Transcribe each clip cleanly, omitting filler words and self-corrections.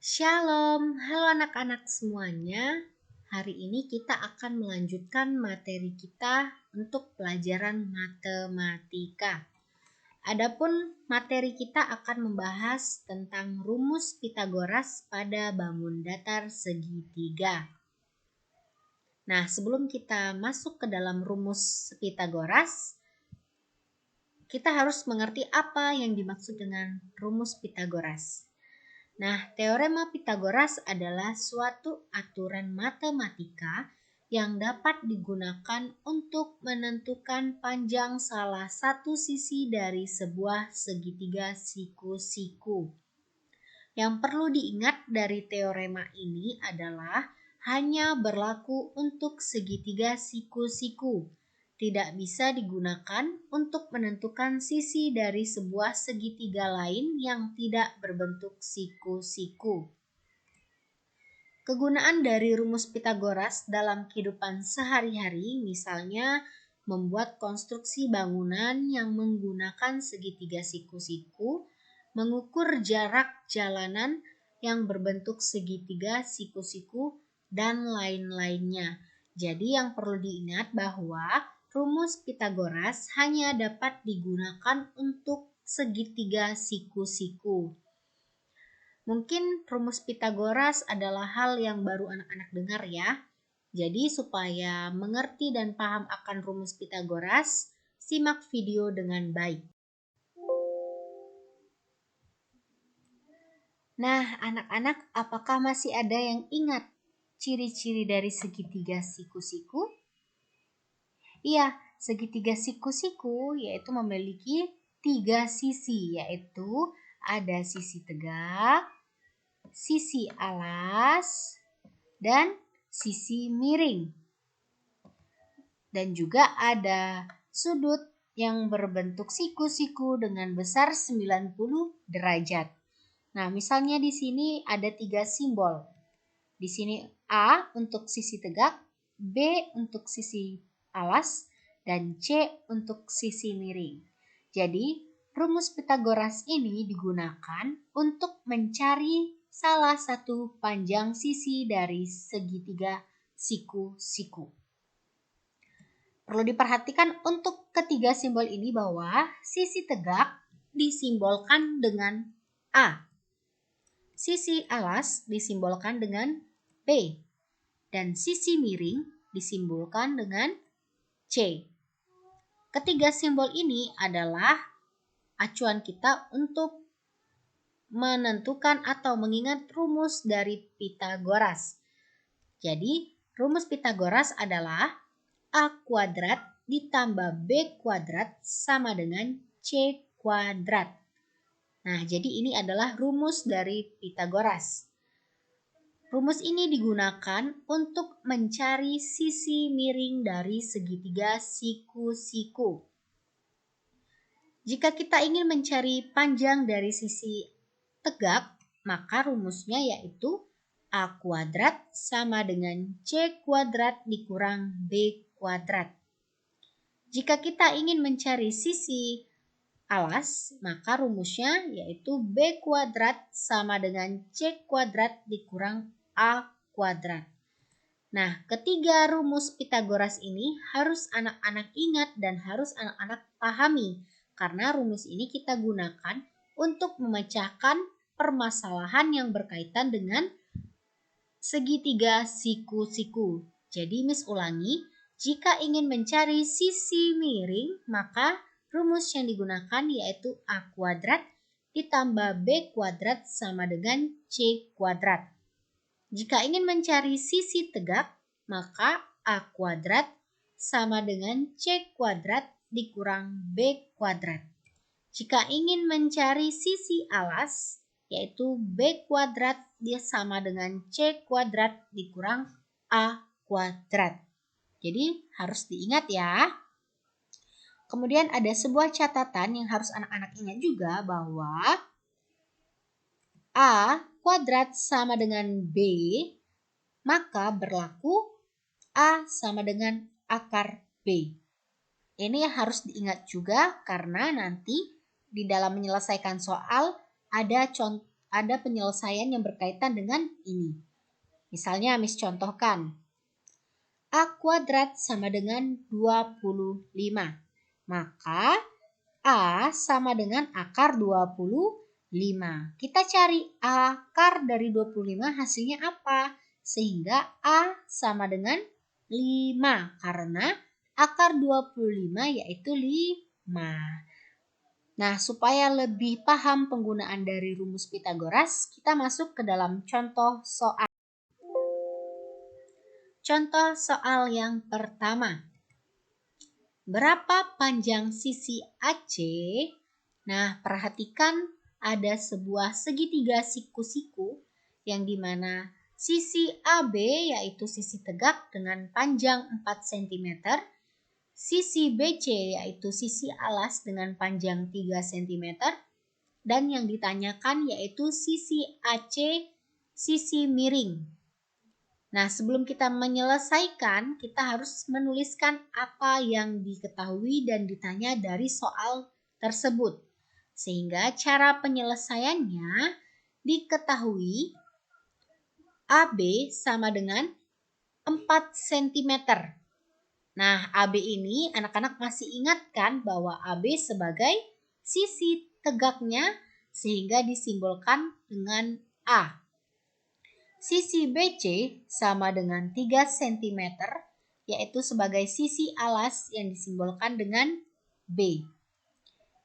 Shalom, halo anak-anak semuanya. Hari ini kita akan melanjutkan materi kita untuk pelajaran matematika. Adapun materi kita akan membahas tentang rumus Pitagoras pada bangun datar segitiga. Nah, sebelum kita masuk ke dalam rumus Pitagoras, kita harus mengerti apa yang dimaksud dengan rumus Pitagoras. Nah, teorema Pitagoras adalah suatu aturan matematika yang dapat digunakan untuk menentukan panjang salah satu sisi dari sebuah segitiga siku-siku. Yang perlu diingat dari teorema ini adalah hanya berlaku untuk segitiga siku-siku. Tidak bisa digunakan untuk menentukan sisi dari sebuah segitiga lain yang tidak berbentuk siku-siku. Kegunaan dari rumus Pitagoras dalam kehidupan sehari-hari misalnya membuat konstruksi bangunan yang menggunakan segitiga siku-siku, mengukur jarak jalanan yang berbentuk segitiga siku-siku, dan lain-lainnya. Jadi yang perlu diingat bahwa rumus Pitagoras hanya dapat digunakan untuk segitiga siku-siku. Mungkin rumus Pitagoras adalah hal yang baru anak-anak dengar ya. Jadi supaya mengerti dan paham akan rumus Pitagoras, simak video dengan baik. Nah, anak-anak, apakah masih ada yang ingat ciri-ciri dari segitiga siku-siku? Iya, segitiga siku-siku yaitu memiliki 3 sisi, yaitu ada sisi tegak, sisi alas, dan sisi miring. Dan juga ada sudut yang berbentuk siku-siku dengan besar 90 derajat. Nah, misalnya di sini ada 3 simbol. Di sini A untuk sisi tegak, B untuk sisi alas, dan C untuk sisi miring. Jadi, rumus Pitagoras ini digunakan untuk mencari salah satu panjang sisi dari segitiga siku-siku. Perlu diperhatikan untuk ketiga simbol ini bahwa sisi tegak disimbolkan dengan A. Sisi alas disimbolkan dengan B. Dan sisi miring disimbolkan dengan C. Ketiga simbol ini adalah acuan kita untuk menentukan atau mengingat rumus dari Pitagoras. Jadi, rumus Pitagoras adalah A kuadrat ditambah B kuadrat sama dengan C kuadrat. Nah, jadi ini adalah rumus dari Pitagoras. Rumus ini digunakan untuk mencari sisi miring dari segitiga siku-siku. Jika kita ingin mencari panjang dari sisi tegak, maka rumusnya yaitu A kuadrat sama dengan C kuadrat dikurang B kuadrat. Jika kita ingin mencari sisi alas, maka rumusnya yaitu B kuadrat sama dengan C kuadrat dikurang A kuadrat. Nah, ketiga rumus Pitagoras ini harus anak-anak ingat dan harus anak-anak pahami, karena rumus ini kita gunakan untuk memecahkan permasalahan yang berkaitan dengan segitiga siku-siku. Jadi Miss ulangi, jika ingin mencari sisi miring, maka rumus yang digunakan yaitu A kuadrat ditambah B kuadrat sama dengan C kuadrat. Jika ingin mencari sisi tegak, maka A kuadrat sama dengan C kuadrat dikurang B kuadrat. Jika ingin mencari sisi alas, yaitu B kuadrat dia sama dengan C kuadrat dikurang A kuadrat. Jadi harus diingat ya. Kemudian ada sebuah catatan yang harus anak-anak ingat juga bahwa A kuadrat sama dengan B, maka berlaku A sama dengan akar B. Ini harus diingat juga karena nanti di dalam menyelesaikan soal ada penyelesaian yang berkaitan dengan ini. Misalnya, Miss contohkan. A kuadrat sama dengan 25. Maka A sama dengan akar 25. Kita cari akar dari 25 hasilnya apa? Sehingga A sama dengan 5. Karena akar 25 yaitu 5. Nah, supaya lebih paham penggunaan dari rumus Pitagoras, kita masuk ke dalam contoh soal. Contoh soal yang pertama. Berapa panjang sisi AC? Nah, perhatikan ada sebuah segitiga siku-siku yang dimana sisi AB yaitu sisi tegak dengan panjang 4 cm, sisi BC yaitu sisi alas dengan panjang 3 cm, dan yang ditanyakan yaitu sisi AC, sisi miring. Nah, sebelum kita menyelesaikan, kita harus menuliskan apa yang diketahui dan ditanya dari soal tersebut. Sehingga cara penyelesaiannya diketahui AB sama dengan 4 cm. Nah, AB ini anak-anak masih ingat kan bahwa AB sebagai sisi tegaknya sehingga disimbolkan dengan A. Sisi BC sama dengan 3 cm yaitu sebagai sisi alas yang disimbolkan dengan B.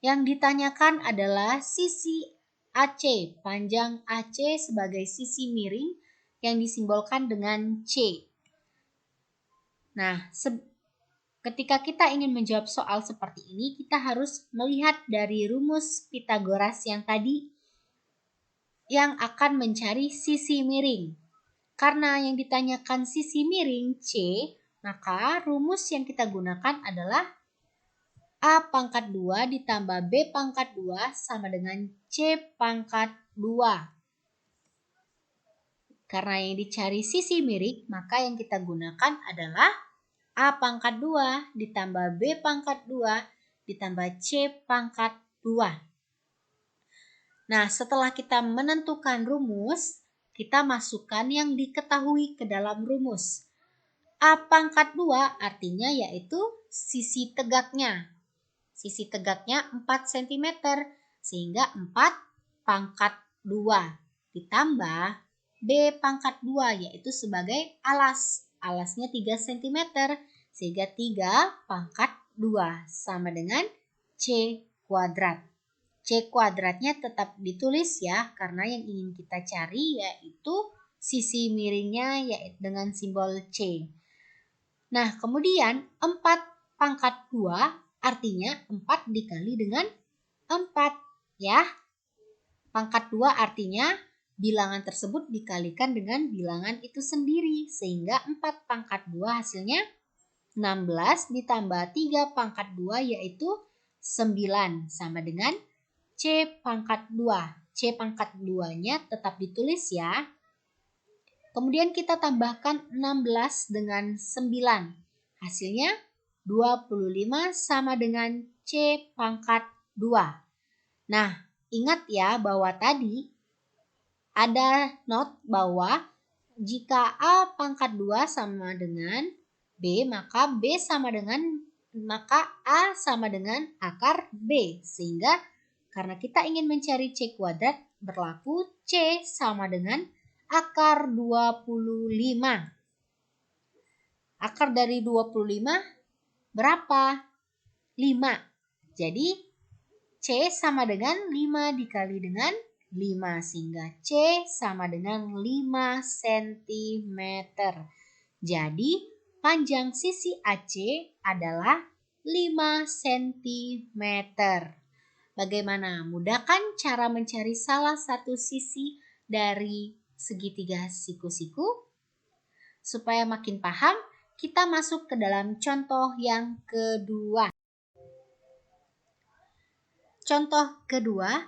Yang ditanyakan adalah sisi AC, panjang AC sebagai sisi miring yang disimbolkan dengan C. Nah, ketika kita ingin menjawab soal seperti ini, kita harus melihat dari rumus Pitagoras yang tadi yang akan mencari sisi miring. Karena yang ditanyakan sisi miring C, maka rumus yang kita gunakan adalah A pangkat 2 ditambah B pangkat 2 sama dengan C pangkat 2. Karena yang dicari sisi miring, maka yang kita gunakan adalah A pangkat 2 ditambah B pangkat 2 ditambah C pangkat 2. Nah, setelah kita menentukan rumus, kita masukkan yang diketahui ke dalam rumus. A pangkat 2 artinya yaitu sisi tegaknya. Sisi tegaknya 4 cm, sehingga 4 pangkat 2 ditambah B pangkat 2 yaitu sebagai alas. Alasnya 3 cm, sehingga 3 pangkat 2 sama dengan C kuadrat. C kuadratnya tetap ditulis ya, karena yang ingin kita cari yaitu sisi miringnya yaitu dengan simbol C. Nah, kemudian 4 pangkat 2 artinya 4 dikali dengan 4 ya. Pangkat 2 artinya bilangan tersebut dikalikan dengan bilangan itu sendiri, sehingga 4 pangkat 2 hasilnya 16 ditambah 3 pangkat 2 yaitu 9 sama dengan C pangkat 2. C pangkat 2-nya tetap ditulis ya. Kemudian kita tambahkan 16 dengan 9. Hasilnya 25 sama dengan C pangkat 2. Nah, ingat ya bahwa tadi ada not bahwa jika A pangkat 2 sama dengan B, maka A sama dengan akar B. Sehingga karena kita ingin mencari C kuadrat, berlaku C sama dengan akar 25. Akar dari 25 berapa? 5. Jadi C sama dengan 5 dikali dengan 5, sehingga C sama dengan 5 cm. Jadi panjang sisi AC adalah 5 cm. Bagaimana? Mudah kan cara mencari salah satu sisi dari segitiga siku-siku? Supaya makin paham, kita masuk ke dalam contoh yang kedua. Contoh kedua,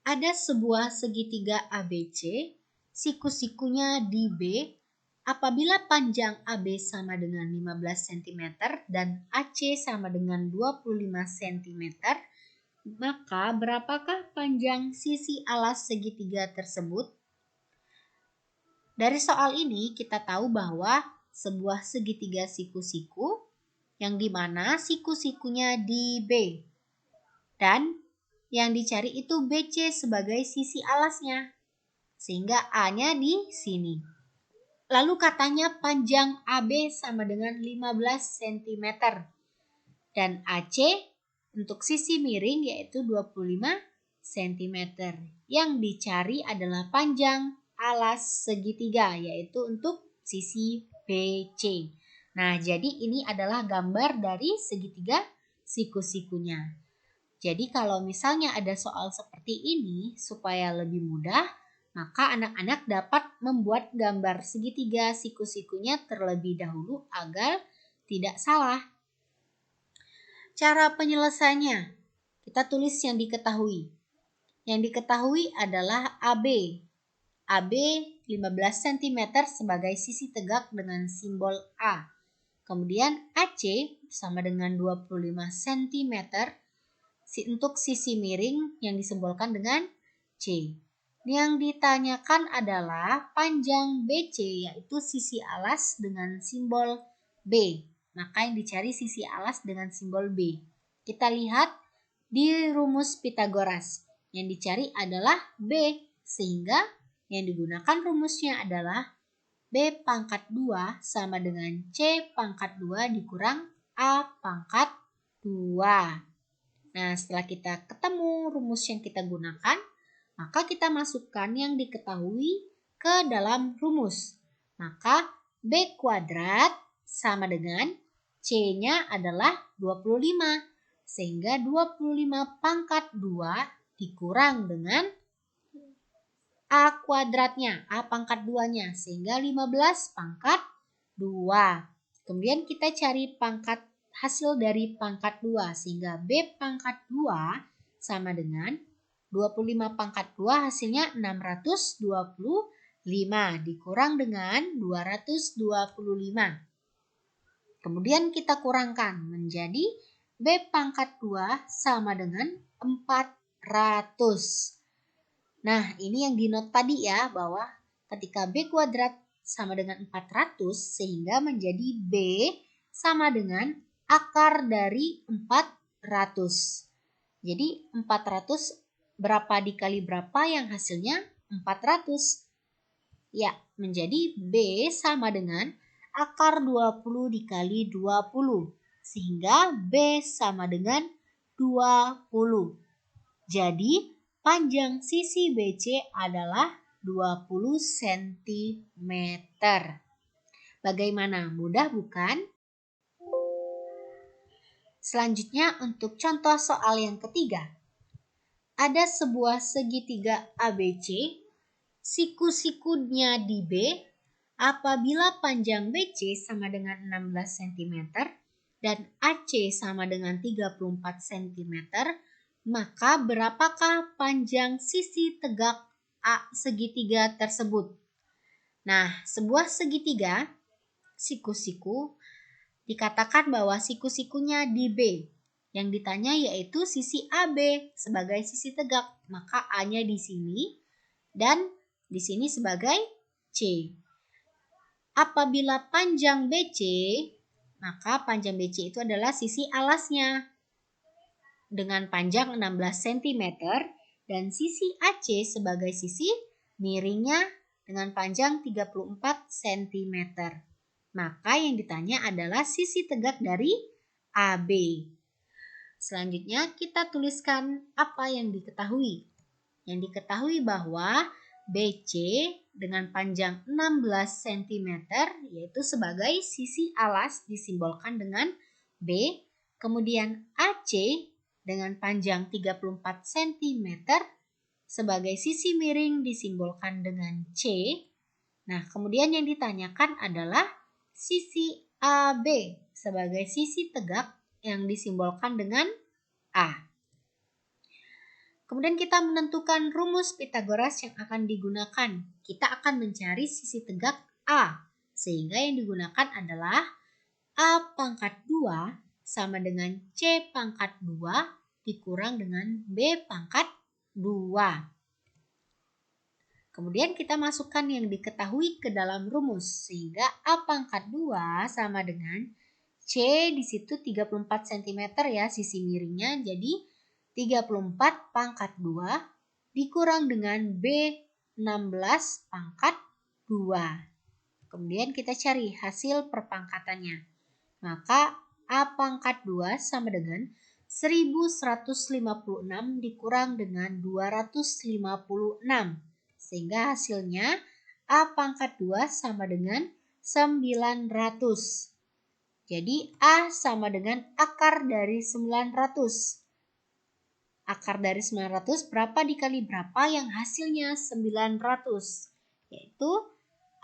ada sebuah segitiga ABC, siku-sikunya di B. Apabila panjang AB sama dengan 15 cm dan AC sama dengan 25 cm, Maka berapakah panjang sisi alas segitiga tersebut? Dari soal ini kita tahu bahwa sebuah segitiga siku-siku yang dimana siku-sikunya di B dan yang dicari itu BC sebagai sisi alasnya sehingga A-nya di sini. Lalu katanya panjang AB sama dengan 15 cm dan AC untuk sisi miring yaitu 25 cm. Yang dicari adalah panjang alas segitiga yaitu untuk sisi BC. Nah, jadi ini adalah gambar dari segitiga siku-sikunya. Jadi kalau misalnya ada soal seperti ini supaya lebih mudah, maka anak-anak dapat membuat gambar segitiga siku-sikunya terlebih dahulu agar tidak salah. Cara penyelesaiannya, kita tulis yang diketahui. Yang diketahui adalah AB. AB 15 cm sebagai sisi tegak dengan simbol A. Kemudian AC sama dengan 25 cm untuk sisi miring yang disimbolkan dengan C. Yang ditanyakan adalah panjang BC yaitu sisi alas dengan simbol B. Maka yang dicari sisi alas dengan simbol B. Kita lihat di rumus Pythagoras. Yang dicari adalah B sehingga yang digunakan rumusnya adalah B pangkat 2 sama dengan C pangkat 2 dikurang A pangkat 2. Nah, setelah kita ketemu rumus yang kita gunakan, maka kita masukkan yang diketahui ke dalam rumus. Maka B kuadrat sama dengan C-nya adalah 25. Sehingga 25 pangkat 2 dikurang dengan A kuadratnya, A pangkat 2-nya. Sehingga 15 pangkat 2. Kemudian kita cari pangkat hasil dari pangkat 2 sehingga B pangkat 2 sama dengan 25 pangkat 2 hasilnya 625 dikurang dengan 225. Kemudian kita kurangkan menjadi B pangkat 2 sama dengan 400. Nah, ini yang di note tadi ya bahwa ketika B kuadrat sama dengan 400 sehingga menjadi B sama dengan akar dari 400. Jadi 400 berapa dikali berapa yang hasilnya 400. Ya, menjadi B sama dengan akar 20 dikali 20. Sehingga B sama dengan 20. Jadi panjang sisi BC adalah 20 cm. Bagaimana? Mudah bukan? Selanjutnya untuk contoh soal yang ketiga. Ada sebuah segitiga ABC, siku-sikunya di B, apabila panjang BC sama dengan 16 cm dan AC sama dengan 34 cm, maka berapakah panjang sisi tegak A segitiga tersebut? Nah, sebuah segitiga siku-siku dikatakan bahwa siku-sikunya di B. Yang ditanya yaitu sisi AB sebagai sisi tegak, maka A-nya di sini dan di sini sebagai C. Apabila panjang BC, maka panjang BC itu adalah sisi alasnya dengan panjang 16 cm dan sisi AC sebagai sisi miringnya dengan panjang 34 cm. Maka yang ditanya adalah sisi tegak dari AB. Selanjutnya kita tuliskan apa yang diketahui. Yang diketahui bahwa BC dengan panjang 16 cm yaitu sebagai sisi alas disimbolkan dengan B. Kemudian AC dengan panjang 34 cm sebagai sisi miring disimbolkan dengan C. Nah, kemudian yang ditanyakan adalah sisi AB sebagai sisi tegak yang disimbolkan dengan A. Kemudian kita menentukan rumus Pythagoras yang akan digunakan. Kita akan mencari sisi tegak A. Sehingga yang digunakan adalah A pangkat 2 sama dengan C pangkat 2 dikurang dengan B pangkat 2. Kemudian kita masukkan yang diketahui ke dalam rumus, sehingga A pangkat 2 sama dengan C di situ 34 cm ya sisi miringnya, jadi 34 pangkat 2 dikurang dengan B 16 pangkat 2. Kemudian kita cari hasil perpangkatannya. Maka A pangkat 2 sama dengan 1156 dikurang dengan 256. Sehingga hasilnya A pangkat 2 sama dengan 900. Jadi A sama dengan akar dari 900. Akar dari 900 berapa dikali berapa yang hasilnya 900? Yaitu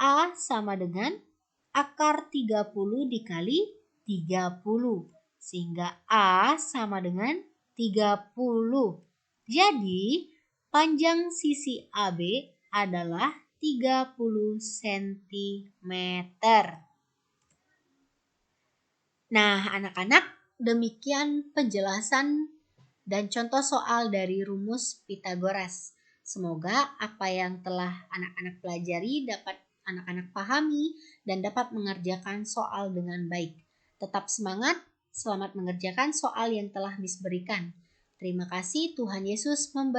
A sama dengan akar 30 dikali 30. Sehingga A sama dengan 30. Jadi panjang sisi AB adalah 30 cm. Nah, anak-anak, demikian penjelasan dan contoh soal dari rumus Pitagoras. Semoga apa yang telah anak-anak pelajari dapat anak-anak pahami dan dapat mengerjakan soal dengan baik. Tetap semangat, selamat mengerjakan soal yang telah Miss berikan. Terima kasih, Tuhan Yesus memberkati.